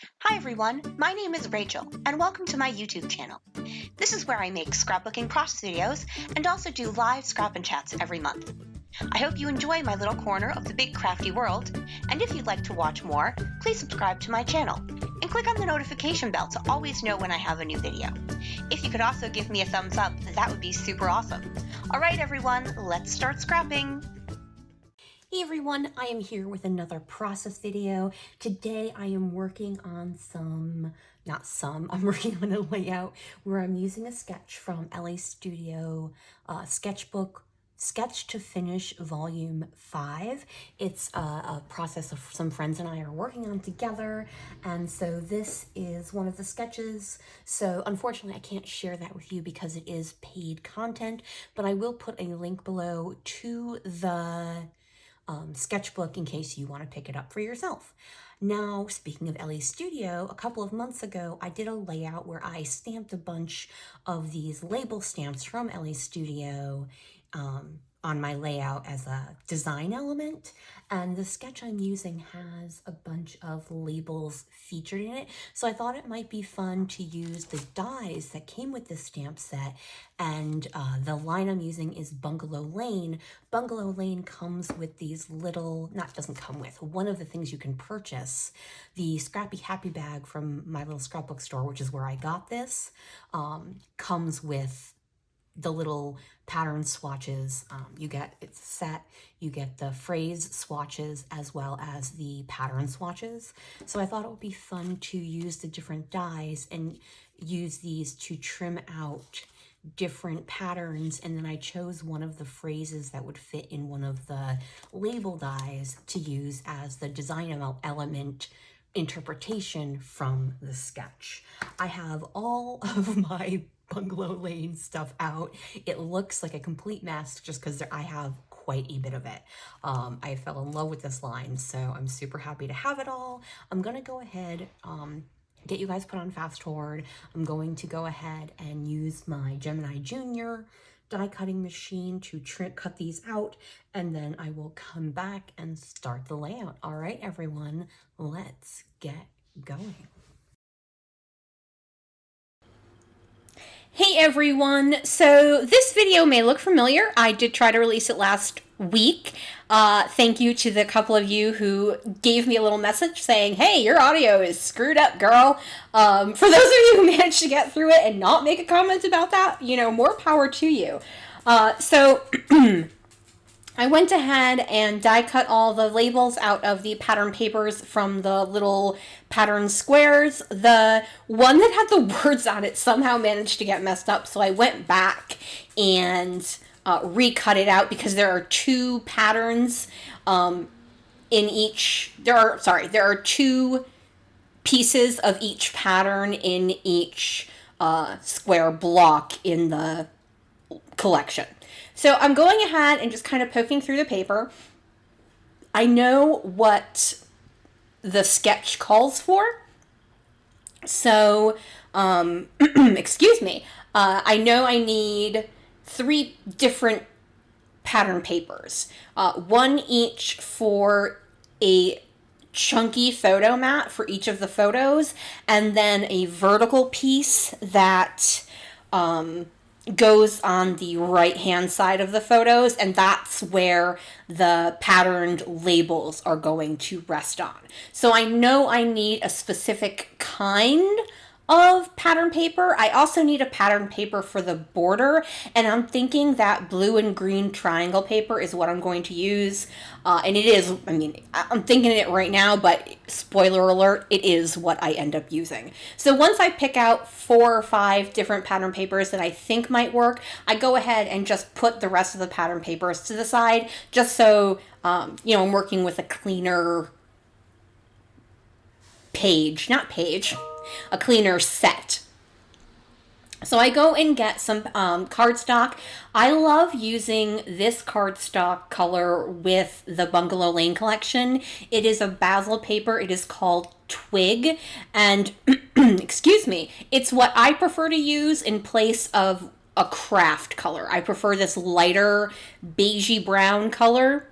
Hi everyone, my name is Rachel, and welcome to my YouTube channel. This is where I make scrapbooking process videos and also do live scrap and chats every month. I hope you enjoy my little corner of the big crafty world, and if you'd like to watch more, please subscribe to my channel and click on the notification bell to always know when I have a new video. If you could also give me a thumbs up, that would be super awesome. Alright everyone, let's start scrapping! Hey everyone, I am here with another process video. Today I am working on I'm working on a layout where I'm using a sketch from Elle Studio Sketchbook Sketch to Finish Volume 5. It's a process of some friends and I are working on together, and so this is one of the sketches. So unfortunately I can't share that with you because it is paid content, but I will put a link below to the sketchbook in case you want to pick it up for yourself. Now, speaking of Elle Studio, a couple of months ago, I did a layout where I stamped a bunch of these label stamps from Elle Studio on my layout as a design element, and the sketch I'm using has a bunch of labels featured in it, so I thought it might be fun to use the dies that came with this stamp set, and the line I'm using is Bungalow Lane. Bungalow Lane comes with these little, doesn't come with, one of the things you can purchase, the Scrappy Happy Bag from my little scrapbook store, which is where I got this, comes with the little pattern swatches. It's a set, you get the phrase swatches as well as the pattern swatches. So I thought it would be fun to use the different dies and use these to trim out different patterns, and then I chose one of the phrases that would fit in one of the label dies to use as the design element interpretation from the sketch. I have all of my Bungalow Lane stuff out. It looks like a complete mess just because I have quite a bit of it. I fell in love with this line, so I'm super happy to have it all. I'm gonna go ahead, get you guys put on fast forward. I'm going to go ahead and use my Gemini Junior die cutting machine to cut these out, and then I will come back and start the layout. All right, everyone, let's get going. Hey everyone, so this video may look familiar. I did try to release it last week. Thank you to the couple of you who gave me a little message saying, hey, your audio is screwed up, girl. For those of you who managed to get through it and not make a comment about that, more power to you. So I went ahead and die cut all the labels out of the pattern papers from the little pattern squares. The one that had the words on it somehow managed to get messed up, so I went back and recut it out because there are two patterns in each. There are two pieces of each pattern in each square block in the collection. So I'm going ahead and just kind of poking through the paper. I know what the sketch calls for. So, excuse me. I know I need 3 different pattern papers. One each for a chunky photo mat for each of the photos, and then a vertical piece that goes on the right hand side of the photos, and that's where the patterned labels are going to rest on. So I know I need a specific kind of pattern paper. I also need a pattern paper for the border, and I'm thinking that blue and green triangle paper is what I'm going to use. And it is, I'm thinking it right now, but spoiler alert, it is what I end up using. So once I pick out 4 or 5 different pattern papers that I think might work, I go ahead and just put the rest of the pattern papers to the side, just so, I'm working with a cleaner a cleaner set. So I go and get some cardstock. I love using this cardstock color with the Bungalow Lane collection. It is a basil paper. It is called Twig, and excuse me, it's what I prefer to use in place of a craft color. I prefer this lighter beigey brown color.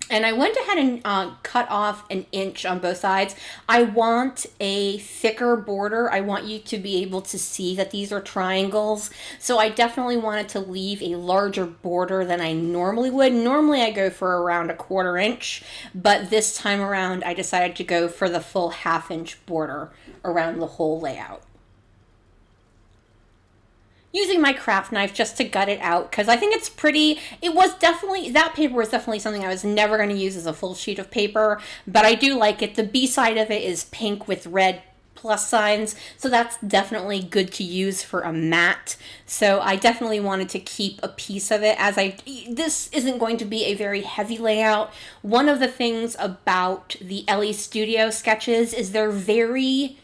And I went ahead and cut off an inch on both sides. I want a thicker border. I want you to be able to see that these are triangles. So I definitely wanted to leave a larger border than I normally would. Normally I go for around 1/4 inch, but this time around I decided to go for the full 1/2 inch border around the whole layout. Using my craft knife just to gut it out because I think it's pretty. It was definitely, that paper was definitely something I was never going to use as a full sheet of paper, but I do like it. The B side of it is pink with red plus signs, so that's definitely good to use for a mat. So I definitely wanted to keep a piece of it this isn't going to be a very heavy layout. One of the things about the Elle Studio sketches is they're very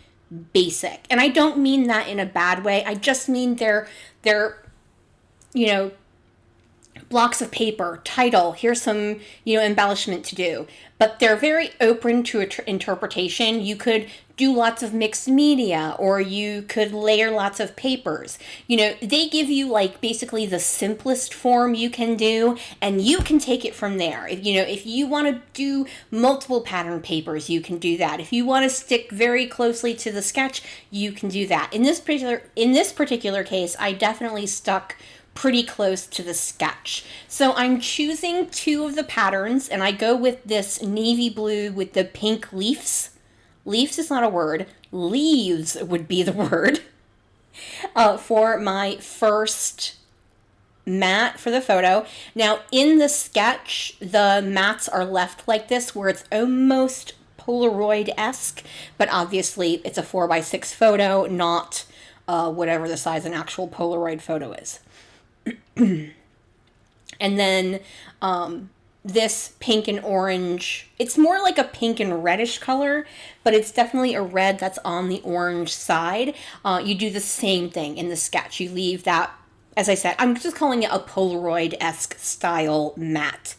basic. And I don't mean that in a bad way. I just mean they're you know, blocks of paper, title, here's some, embellishment to do. But they're very open to interpretation. You could do lots of mixed media, or you could layer lots of papers. They give you like basically the simplest form you can do, and you can take it from there. If you want to do multiple pattern papers, you can do that. If you want to stick very closely to the sketch, you can do that. In this particular case, I definitely stuck pretty close to the sketch. So I'm choosing 2 of the patterns, and I go with this navy blue with the pink leaves. Leaves is not a word. Leaves would be the word. For my first mat for the photo. Now, in the sketch, the mats are left like this, where it's almost Polaroid-esque, but obviously it's a 4x6 photo, not whatever the size an actual Polaroid photo is. And then this pink and orange, it's more like a pink and reddish color, but it's definitely a red that's on the orange side. You do the same thing in the sketch. You leave that, as I said, I'm just calling it a Polaroid-esque style mat.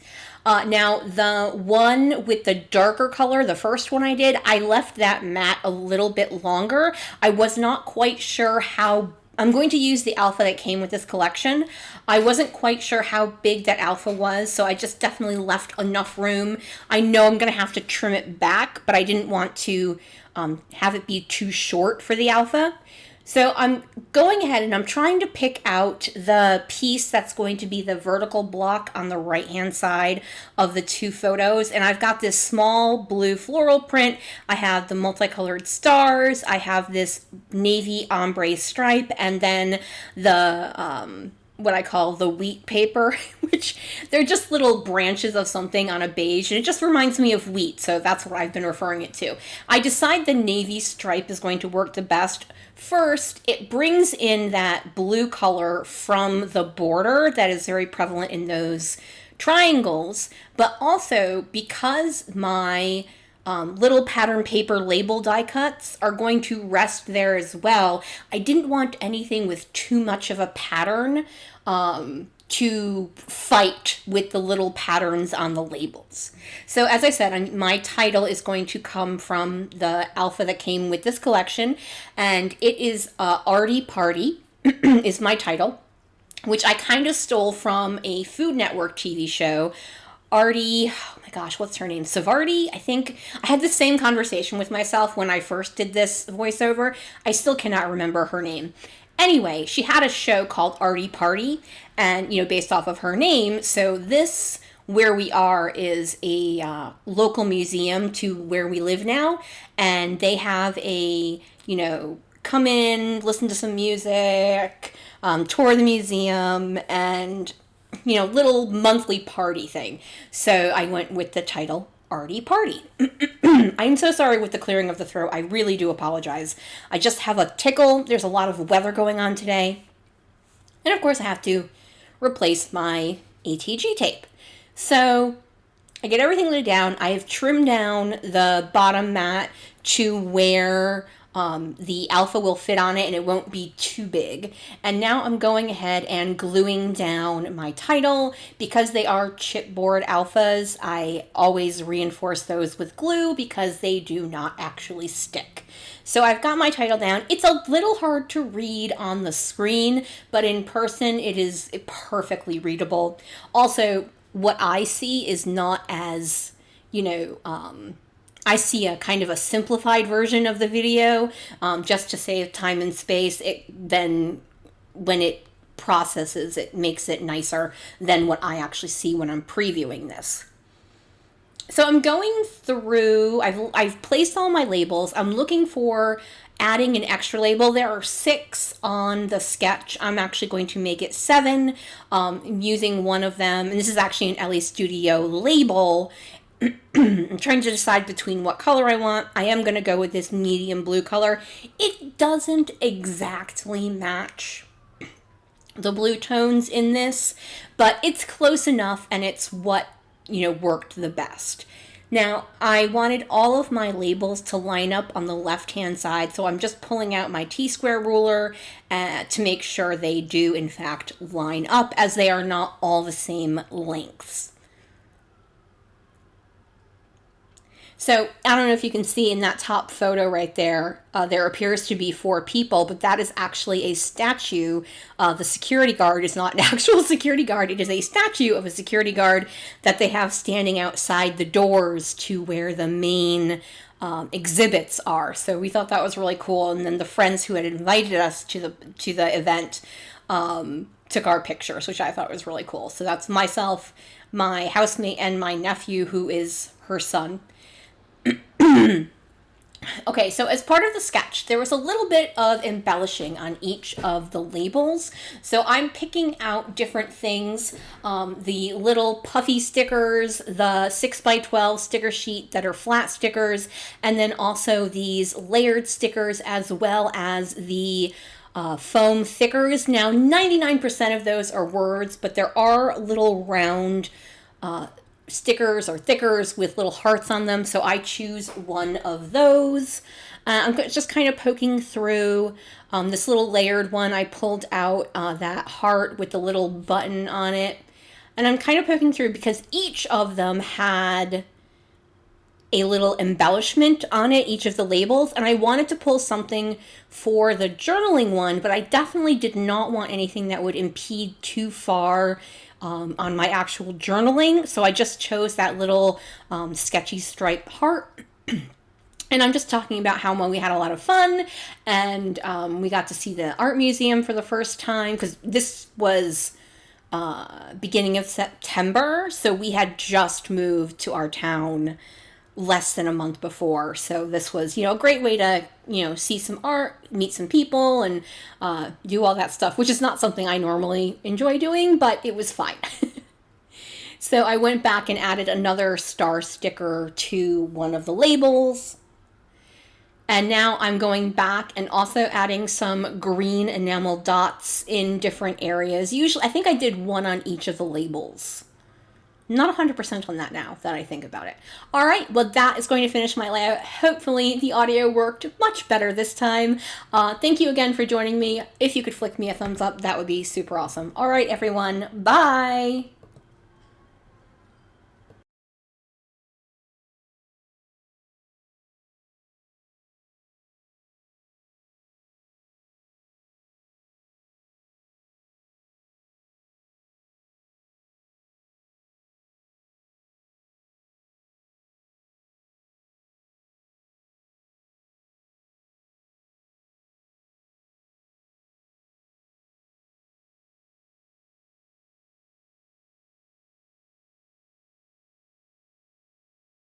Now, the one with the darker color, the first one I did, I left that mat a little bit longer. I was not quite sure how I'm going to use the alpha that came with this collection. I wasn't quite sure how big that alpha was, so I just definitely left enough room. I know I'm going to have to trim it back, but I didn't want to have it be too short for the alpha. So I'm going ahead and I'm trying to pick out the piece that's going to be the vertical block on the right-hand side of the 2 photos. And I've got this small blue floral print. I have the multicolored stars. I have this navy ombre stripe, and then the what I call the wheat paper, which they're just little branches of something on a beige, and it just reminds me of wheat, so that's what I've been referring it to. I decide the navy stripe is going to work the best. First, it brings in that blue color from the border that is very prevalent in those triangles, but also because my little pattern paper label die cuts are going to rest there as well, I didn't want anything with too much of a pattern to fight with the little patterns on the labels. So as I said, my title is going to come from the alpha that came with this collection, and it is Arty Party is my title, which I kind of stole from a Food Network TV show. Arty, oh my gosh, what's her name? Savardi, I think. I had the same conversation with myself when I first did this voiceover. I still cannot remember her name. Anyway, she had a show called Arty Party, and, based off of her name. So this, where we are, is a local museum to where we live now, and they have a, come in, listen to some music, tour the museum, and little monthly party thing. So I went with the title Arty Party. I'm so sorry with the clearing of the throat. I really do apologize. I just have a tickle. There's a lot of weather going on today. And of course I have to replace my ATG tape. So I get everything laid down. I have trimmed down the bottom mat to where the alpha will fit on it and it won't be too big. And now I'm going ahead and gluing down my title. Because they are chipboard alphas, I always reinforce those with glue because they do not actually stick. So I've got my title down. It's a little hard to read on the screen, but in person it is perfectly readable. Also, what I see is not as, I see a kind of a simplified version of the video, just to save time and space. Then when it processes, it makes it nicer than what I actually see when I'm previewing this. So I'm going through, I've placed all my labels. I'm looking for adding an extra label. There are 6 on the sketch. I'm actually going to make it 7, using one of them. And this is actually an Elle Studio label. I'm trying to decide between what color I want. I am going to go with this medium blue color. It doesn't exactly match the blue tones in this, but it's close enough, and it's what, worked the best. Now, I wanted all of my labels to line up on the left-hand side, so I'm just pulling out my T-square ruler to make sure they do, in fact, line up, as they are not all the same lengths. So I don't know if you can see in that top photo right there, there appears to be 4 people, but that is actually a statue. The security guard is not an actual security guard. It is a statue of a security guard that they have standing outside the doors to where the main exhibits are. So we thought that was really cool. And then the friends who had invited us to the event took our pictures, which I thought was really cool. So that's myself, my housemate, and my nephew, who is her son. Okay, so as part of the sketch, there was a little bit of embellishing on each of the labels. So I'm picking out different things, the little puffy stickers, the 6x12 sticker sheet that are flat stickers, and then also these layered stickers, as well as the foam thickers. Now, 99% of those are words, but there are little round stickers or thickers with little hearts on them, so I choose one of those. I'm just kind of poking through this little layered one. I pulled out that heart with the little button on it, and I'm kind of poking through because each of them had a little embellishment on it, each of the labels, and I wanted to pull something for the journaling one, but I definitely did not want anything that would impede too far on my actual journaling. So I just chose that little sketchy striped heart. And I'm just talking about how well we had a lot of fun, and we got to see the art museum for the first time, because this was beginning of September, so we had just moved to our town less than a month before. So this was, a great way to, see some art, meet some people, and do all that stuff, which is not something I normally enjoy doing, but it was fine. So I went back and added another star sticker to one of the labels. And now I'm going back and also adding some green enamel dots in different areas. Usually, I think I did one on each of the labels. Not 100% on that now that I think about it. All right, well, that is going to finish my layout. Hopefully the audio worked much better this time. Thank you again for joining me. If you could flick me a thumbs up, that would be super awesome. All right, everyone, bye.